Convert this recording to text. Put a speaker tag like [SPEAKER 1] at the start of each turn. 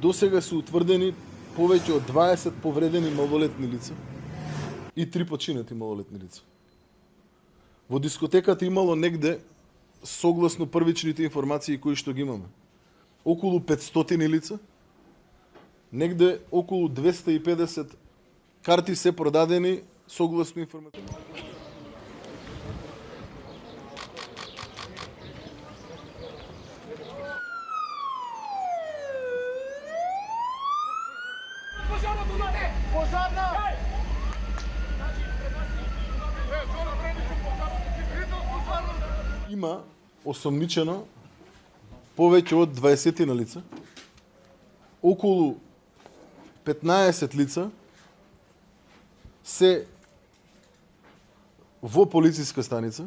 [SPEAKER 1] До сега се утврдени повеќе од 20 повредени малолетни лица и 3 починати малолетни лица. Во дискотеката имало негде, согласно првичните информации кои што ги имаме, околу 500 лица, негде околу 250 карти се продадени согласно информација. Има осомничено повеќе од 20 на лица, околу 15 лица се во полициска станица,